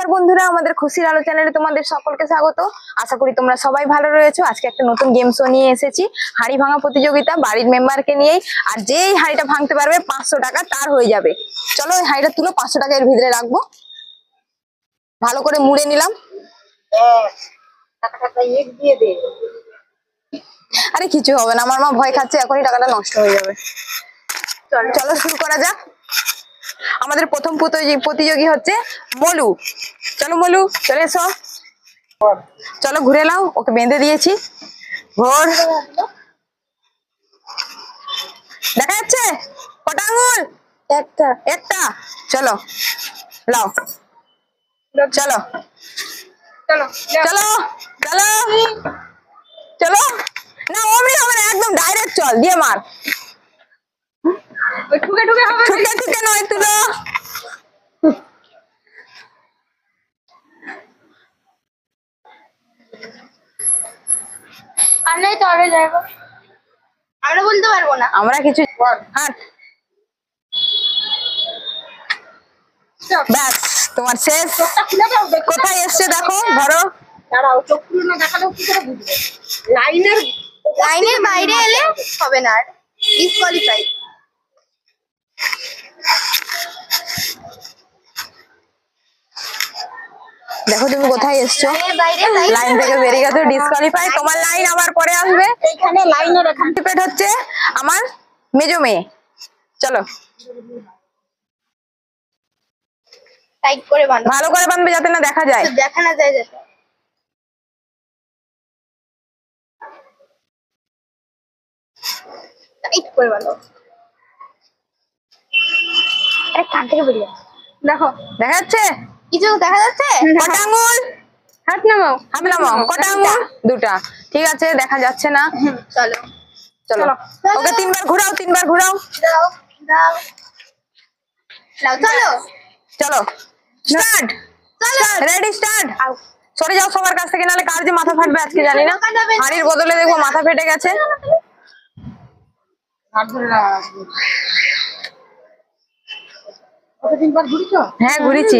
নমস্কার বন্ধুরা, আমাদের খুশির আলো চ্যানেলে তোমাদের সকলকে স্বাগত। আশা করি তোমরা সবাই ভালো রয়েছো। আজকে একটা নতুন গেম শো নিয়ে এসেছি, হাঁড়ি ভাঙা প্রতিযোগিতা, বাড়ির মেম্বারকে নিয়েই। আর যেই হাঁড়িটা ভাঙতে পারবে 500 টাকা তার হয়ে যাবে। চলো ওই হাঁড়িটা তুলো, 500 টাকা এর ভিতরে রাখবো। ভালো করে মুড়ে নিলাম। আরে কিছু হবে না, আমার মা ভয় খাচ্ছে, এখনই টাকাটা নষ্ট হয়ে যাবে। চলো শুরু করা যাক। আমাদের প্রথম প্রতিযোগী হচ্ছে মলু। চলো মলু, চলে এসো। চলো ঘুরে নাও, ওকে বেঁধে দিয়েছি। ঘোর, দেখা যাচ্ছে কটা আঙুল? একটা একটা। চলো লাও, চলো চলো চলো চলো চলো। না অমনি হবে না, একদম ডাইরেক্ট চল, দিয়ে মার। ঠুকে ঠুকে হবে, ঠুকে ঠুকে নয়, তুলো। আমরা বলতে পারবো না, আমরা কিছু। ব্যাস তোমার শেষ। কোথায় এসছে দেখো, ধরো। দাঁড়াও, চোখ খুলে না দেখালেও কি করে বুঝবে? লাইনের বাইরে এলে হবে না, ডিসকোয়ালিফাই। দেখো তুমি কোথায় এসছো, লাইন থেকে বেরিয়ে গেছো, ডিসকোয়ালিফাই। তোমার লাইন আবার পরে আসবে। এইখানে লাইনের এখানে পেট হচ্ছে আমার মেজো মেয়ে। চলো টাইট করে বাঁধো, ভালো করে বাঁধবে যাতে না দেখা যায়, দেখা না যায় যাতে। টাইট করে বাঁধো। আরে কান থেকে বেরিয়ে দেখো, দেখা যাচ্ছে কিছু? দেখা যাচ্ছে কটা আঙুল? হাত নামাও, হাত নামাও। কটা আঙুল? দুটা। ঠিক আছে, দেখা যাচ্ছে না। চলো চলো, ওকে 3 বার ঘোরাও, 3 বার ঘোরাও। দাও দাও দাও। চলো চলো, স্টার্ট। Ready, start. সরে যাও সবার কাছ থেকে, নাহলে কার যে মাথা ফাটবে আজকে জানি না। হাড়ির বদলে দেখবো মাথা ফেটে গেছে। হ্যাঁ ঘুরেছি।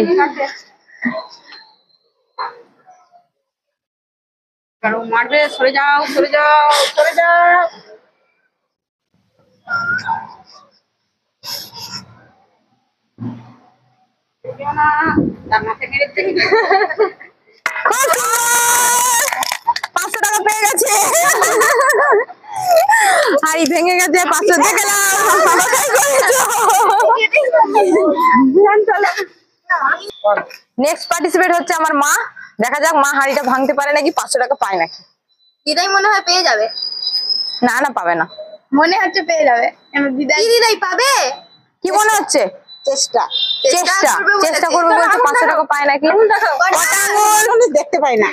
মারবে, সরে যাও সরে যাও সরে যাও। পাঁচশো টাকা পেয়ে গেছে, হাড়ি ভেঙে গেছে, 500 দিয়ে গেলাম। নেক্সট পার্টিসিপেট হচ্ছে আমার মা। দেখা যাক মা হাড়িটা ভাঙতে পারে নাকি, 500 টাকা পায় নাকি। দিদাই মনে হয় পেয়ে যাবে। না না, পাবে না, মনে হচ্ছে পেয়ে যাবে। দিদাই পাবে কি মনে হচ্ছে? চেষ্টা চেষ্টা চেষ্টা করবে বলছে, 500 টাকা পায় নাকি। দেখতে পাই না,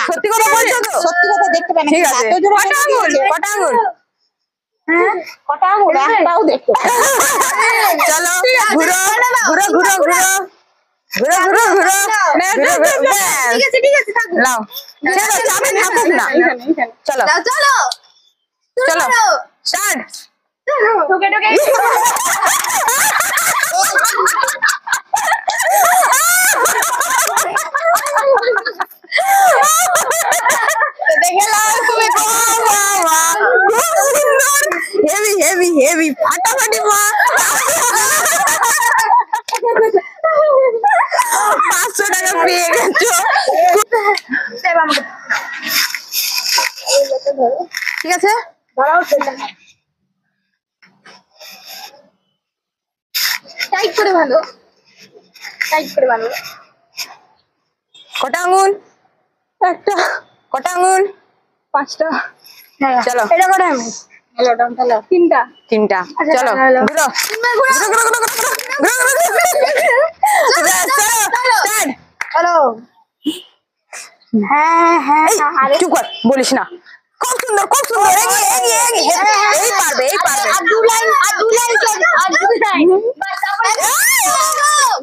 সত্যি কথা বলছো তো? সত্যি কথা, দেখতে পাই না। ঠিক আছে, কটা আঙুল? কটা আঙুল? কটা আঙুল? একটাও দেখতে পাই না। চলো ঘুরো ঘুরো ঘুরো ঘুরো ঘুরো ঘুরো ঘুরো। ঠিক আছে ঠিক আছে, থাকো নাও, চলো চাপে থাকুক না। চলো চলো চলো, স্টার্ট। ঢোকে ঢোকে দেখে নাও তুমি। হেভি হেভি হেভি, ফাটাফাটি মা। 500 টাকা পেয়ে গেছো। ঠিক আছে, টাইট করে বাঁধো, টাইট করে বাঁধো। কটা আঙুল? একটা। কটা আঙুল? 5টা। চলো, এটা কটা আঙুল? তিনটা। তিনটা। চলো ঘুরো ঘুরো। হ্যাঁ হ্যাঁ, চুপ কর, বলিস না। খুব সুন্দর খুব সুন্দর, এই পারবে এই পারবে। আর দু লাইন, আর দু লাইন, আর দু লাইন।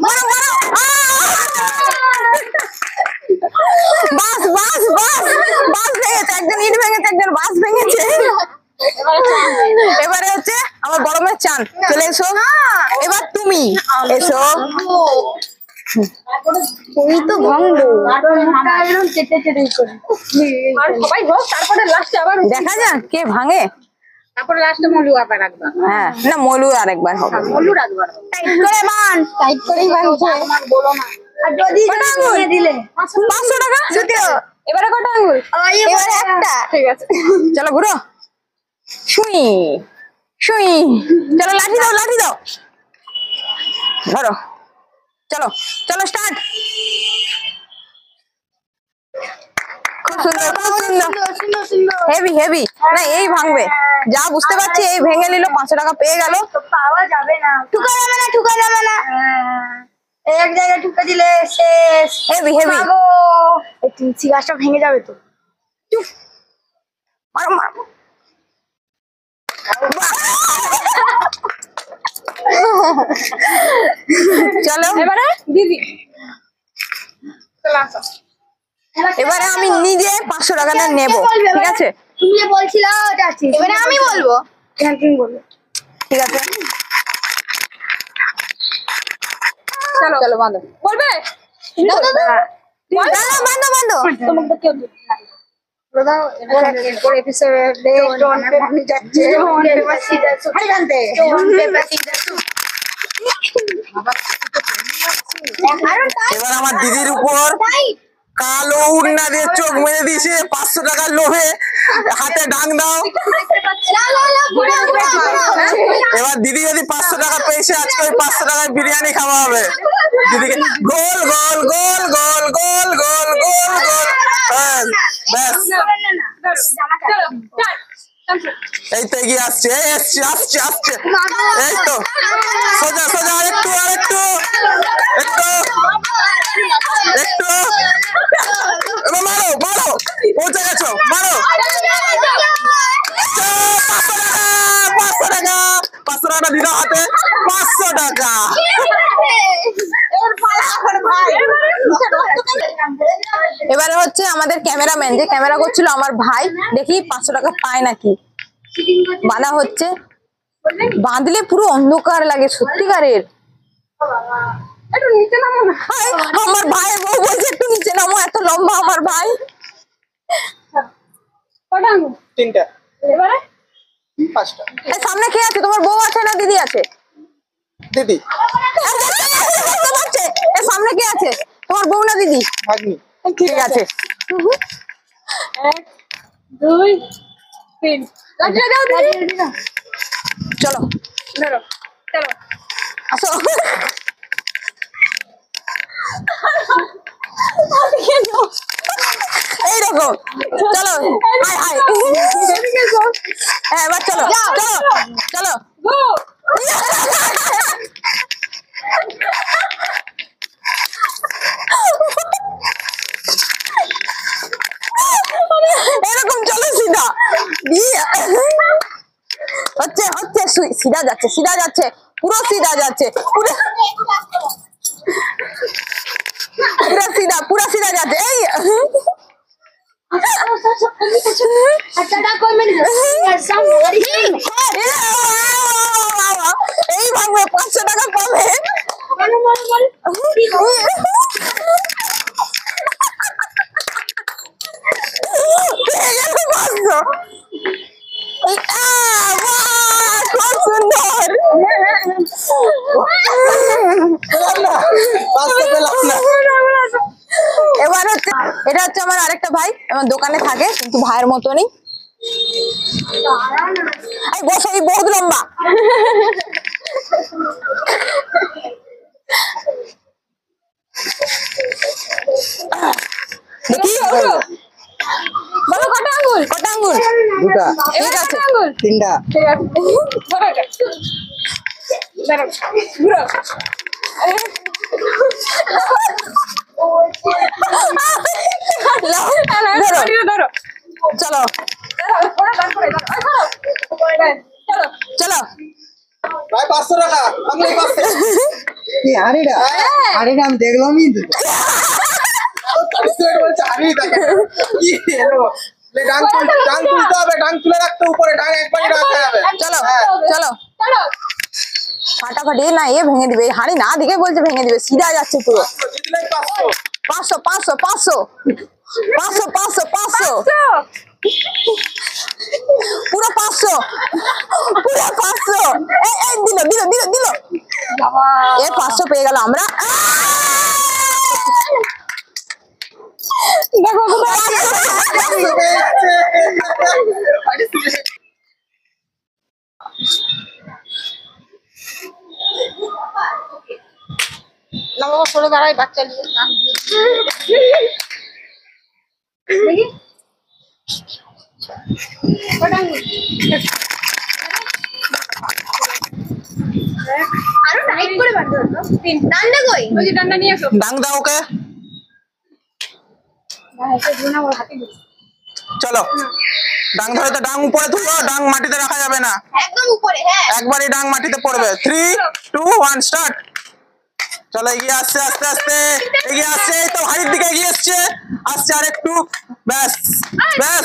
মারো মারো। বাস বাস বাস বাস ভেঙেছে, একজন ইট ভেঙেছে, একজন বাস ভেঙেছে। এবারে হচ্ছে আমার বড় মেয়ে চান। চলে এসো, এবার তুমি এসো। ওই তো ভঙ্গ তারপরে লাস্টে আবার দেখা যাক কে ভাঙে। তারপরে লাস্টে মলু আবার রাখবা। হ্যাঁ না মলু আরেকবার হবে। মলু রাখবা টাইট করে বান, টাইট করেই বানছে। আমার বলো না। আর যদি নিয়ে দিলে 500 টাকা দ্বিতীয়। এবারে কটা আঙ্গুল? এবারে একটা। ঠিক আছে চলো ঘুরো। শুই শুই চলো লাঠি দাও লাঠি দাও ধরো চলো চলো স্টার্ট। খুব সুন্দর খুব সুন্দর হেভি হেভি না এই ভাঙবে যা বুঝতে পারছি এই ভেঙে নিল 500 টাকা পেয়ে গেল। পাওয়া যাবে না, ঠুকা যাবে না ঠুকা যাবে না এক জায়গায় ঠুকে দিলে শেষ। হেভি হেভি এই তুলসী গাছটা ভেঙে যাবে তো। মারো মারো চলো এবারে দিদি এবারে আমি নিজে 500 টাকাটা নেব ঠিক আছে। তুমি যে বলছিলা যাচ্ছি, এবারে আমি বলবো। হ্যাঁ তুমি বলবে। ঠিক আছে চলো চলো বাঁধো বলবে বাঁধো বাঁধো তোমাকে কেউ দিবে না। দাদা এরপর এপিসোডে স্টোন পেপার যাচ্ছে। স্টোন পেপার সিজার হাড়ি বানতে। স্টোন পেপার সিজার এবার আমার দিদির উপর কালো উড়না দিয়ে চোখ মেরে দিয়েছে 500 টাকার লোভে। হাতে ডাং দাও। এবার দিদি যদি 500 টাকা পেয়েছে আজকে ওই 500 টাকায় বিরিয়ানি খাওয়া হবে দিদিকে। গোল গোল গোল গোল গোল গোল গোল গোল ব্যাস এই তো এগিয়ে আসছে আসছে আসছে আসছে এই তো সোজা সোজা আরেকটু আরেকটু একটু একটু এবার মারো মারো পৌঁছে গেছো মারো 500 টাকা 500 টাকা দিদা হাতে 500 টাকা। এবারে হচ্ছে আমাদের ক্যামেরাম্যান যে ক্যামেরা করছিল আমার ভাই দেখি 500 টাকা পায় নাকি। বাঁধা হচ্ছে বাঁধলে পুরো অন্ধকার লাগে সত্যিকারের। একটু নিচে নামো না। আমার ভাইয়ের বউ বলছে একটু নিচে নামো এত লম্বা আমার ভাই। কটা আঙ্গুল? 3টা এবারে 5টা সামনে কে আছে তোমার বউ আছে না দিদি আছে? দিদি সামনে কে আছে তোমার বউ না দিদি? ভাগ্নি। ঠিক আছে 1 2 3 লাগিয়ে দাও দিদি। চলো ধরো চলো আসো এইরকম চলো হাই হাই হ্যাঁ এবার চলো চলো চলো এরকম চলো সিধা হচ্ছে হচ্ছে সিধা যাচ্ছে পুরো সিধা যাচ্ছে পুরো সিধা যাচ্ছে এই এই ভাঙবে 500 টাকা পাবে। খুব সুন্দর এবার হচ্ছে এটা হচ্ছে আমার আরেকটা ভাই আমার দোকানে থাকে কিন্তু ভাইয়ের মতনই বসে বহুত লম্বা। দেখি বলো কটা আঙ্গুল? কটা আঙ্গুল? 2টা ঠিক আছে আঙ্গুল 3টা ঠিক আছে ধরো ঘুরো ধরো চলো চলো ভাই 500 টাকা আমি এই পাশে কি হাড়িটা হাড়িটা আমি দেখলামই তো তারপরে বলছে হাড়ি টাকা কি হলো ডাং তুলতে হবে ডাং তুলে রাখতে উপরে ডাং একবারই রাখতে হবে। চলো চলো চলো ফাটাফাটি না এ ভেঙে দিবে, এই হাঁড়ি না দিকে বলছে ভেঙে দিবে, সিধা যাচ্ছে পুরো। 500 500 500 500 500 500 পুরো 500 পুরো 500। এই দিল দিল দিল দিল এ 500 পেয়ে গেল আমরা। দেখো না বাবা সরে দাঁড়াই, বাচ্চা নিয়ে নাম দিয়ে দেখি কটা আঙুল? আরো টাইট করে বাঁধতে হতো। ডান্ডা কই? ওই যে ডান্ডা নিয়ে এসো। ডাং দাও ওকে। হাতে দিই। চলো ডাং ধরে তো ডাং উপরে তুলো, ডাং মাটিতে রাখা যাবে না, একদম উপরে। হ্যাঁ একবারই ডাং মাটিতে পড়বে। 3 2 1 স্টার্ট। চলো এগিয়ে আসছে, আস্তে আস্তে এগিয়ে আসছে, এই তো হাড়ির দিকে এগিয়ে আসছে, আসছে আর একটু, ব্যাস ব্যাস।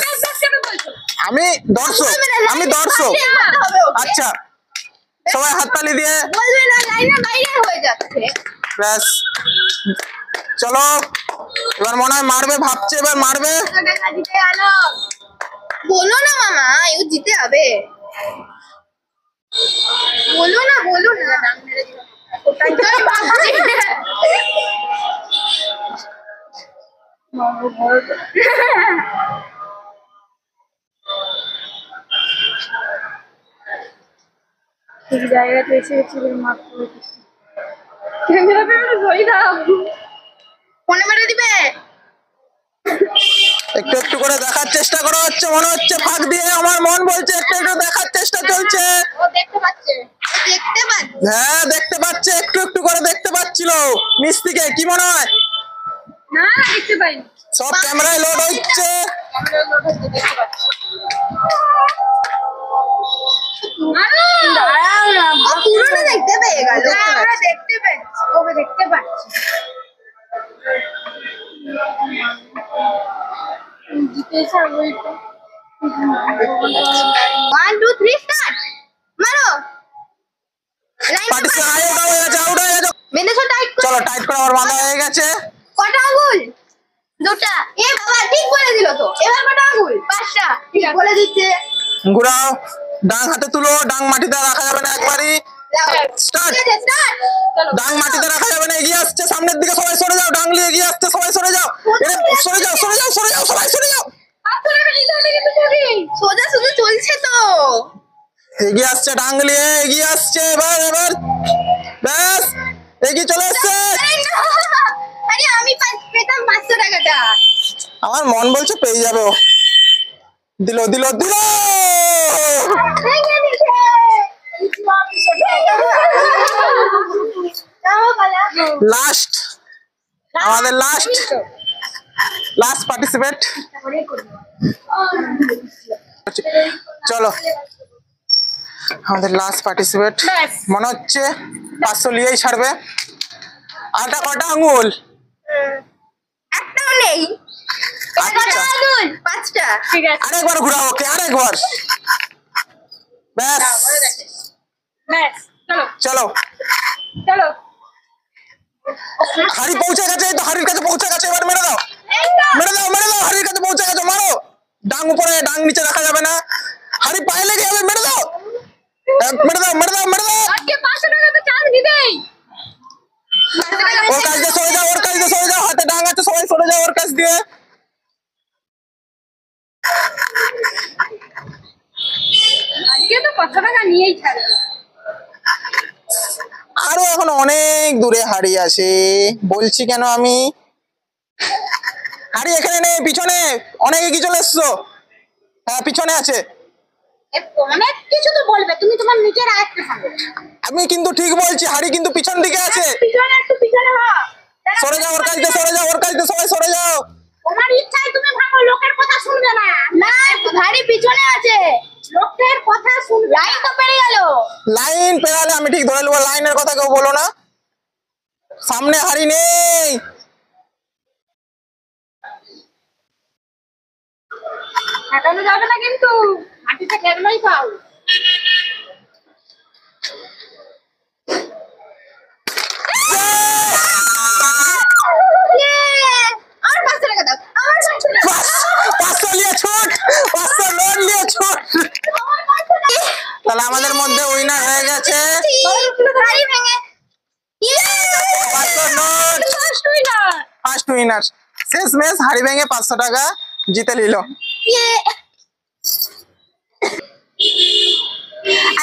আমি দর্শক, আমি দর্শক। আচ্ছা সবাই হাততালি দিয়ে বলবে না, লাইনের বাইরে হয়ে যাচ্ছে। ব্যাস। চলো এবার মনে হয় মারবে, ভাবছে এবার মারবে। টাকা দিতে গেল। বলো না মামা, ইউ জিতে হবে। বলো না ডাং মেরে দিল। ওটাই তো আমি ভাবছি। ঠিক জায়গাতে এসে গেছি মাত্র। ক্যামেরা পেমেন্ট ধরি না, ফোনে মেরে দিবে। একটু একটু করে দেখার চেষ্টা করা হচ্ছে, মনে হচ্ছে ফাঁক দিয়ে, আমার মন বলছে একটু একটু দেখার চেষ্টা চলছে। ও দেখতে পাচ্ছে, হ্যাঁ দেখতে পাচ্ছে, একটু একটু করে দেখতে পাচ্ছিল মিস্ত্রিকে, কি মনে হয়? না দেখতে পাইনি। সব ক্যামেরায় লোড হচ্ছে। ক্যামেরা লোড হচ্ছে, দেখতে পাচ্ছি। দাঁড়াও না, পুরোটা দেখতে পেয়ে গেল। আমরা দেখতে পাচ্ছি, ওকে দেখতে পাচ্ছি। জিতেছে ওই তো। 1 2 3 স্টার্ট। মারো। পার্টিসিপেন্ট আউট হয়ে গেছে, আউট হয়ে গেছে। বেঁধেছো টাইট করে। চলো টাইট করে আবার বাঁধা হয়ে গেছে। কটা আঙ্গুল? দুটা। এ বাবা ঠিক বলে দিল তো। এবার কটা আঙ্গুল? 5টা। ঠিক বলে দিচ্ছে। ঘুরাও, ডাং হাতে তুলো, ডাং মাটিতে রাখা যাবে না একবারই। স্টার্ট। স্টার্ট। চলো। ডাং মাটিতে রাখা যাবে না, এগিয়ে আসছে সামনের দিকে, সবাই সরে যাও, ডাং নিয়ে এগিয়ে আসছে, সবাই সরে যাও, সরে যাও সরে যাও সরে যাও, সবাই সরে যাও। সোজা শুধু চলছে তো। এগিয়ে আসছে ডাং নিয়ে, এগিয়ে আসছে, এবার এবার ব্যাস এগিয়ে চলে আসছে। আরে আমি পেতাম 500 টাকাটা। আমার মন বলছে পেয়ে যাবে ও। দিল দিল দিল। ভেঙে দিছে। লাস্ট, আমাদের লাস্ট পার্টিসিপেট। চলো আমাদের লাস্ট পার্টিসিপেট, মনে হচ্ছে 500 নিয়েই ছাড়বে। আটা কটা আঙুল? একটাও নেই। আচ্ছা 5টা। ঠিক আছে। আরেকবার ঘুরাও ওকে, আরেকবার, ব্যাস ব্যাস চলো চলো। চলো। হাড়ি পৌঁছে গেছে, এই তো হাড়ির কাছে পৌঁছে গেছে, এবার মেরে দাও মেরে দাও মেরে দাও, হাড়ির কাছে পৌঁছে গেছে, মারো। ডাং উপরে, ডাং নিচে রাখা যাবে না, হাড়ি পায়ে লেগে যাবে, মেরে দাও মেরে দাও মেরে দাও মেরে দাও। আজকে 500 টাকা তো চান্স দিবেই। ওর কাছ দিয়ে সরে যাও, ওর কাছ দিয়ে সরে যাও, হাতে ডাং আছে, সবাই সরে যাও ওর কাছ দিয়ে। আজকে তো 500 টাকা নিয়েই ছাড়বে। আরো এখন অনেক দূরে হাড়ি আছে, বলছি কেন আমি। হাড়ি এখানে নেই, পিছনে অনেক এগিয়ে চলে এসছো। হ্যাঁ পিছনে আছে। অনেক কিছু তো বলবে, তুমি তোমার নিজের আয়ত্তে থাকো। আমি কিন্তু ঠিক বলছি, হাড়ি কিন্তু পিছন দিকে আছে। পিছনে একটু পিছনে হও। সরে যাও ওর কাছ দিয়ে, সরে যাও ওর কাছ দিয়ে, সবাই সরে যাও। তোমার ইচ্ছায় তুমি ভাঙো, লোকের কথা শুনবে না। না গাড়ি পিছনে আছে, লোকের কথা শুনবে। লাইন তো পেরিয়ে গেল। লাইন পেরালে আমি ঠিক ধরে নেবো, লাইনের কথা কেউ বলো না। সামনে হাড়ি নেই। হাঁটানো যাবে না কিন্তু, হাঁটিতে খেলনাই পাও। তাহলে আমাদের মধ্যে উইনার হয়ে গেছে 500 নোট। ফার্স্ট উইনার শেষমেশ হাড়ি ভেঙে 500 টাকা জিতে নিল।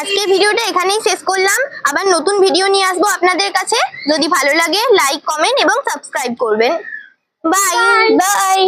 আজকে ভিডিওটা এখানেই শেষ করলাম, আবার নতুন ভিডিও নিয়ে আসবো আপনাদের কাছে। যদি ভালো লাগে লাইক কমেন্ট এবং সাবস্ক্রাইব করবেন। Bye bye.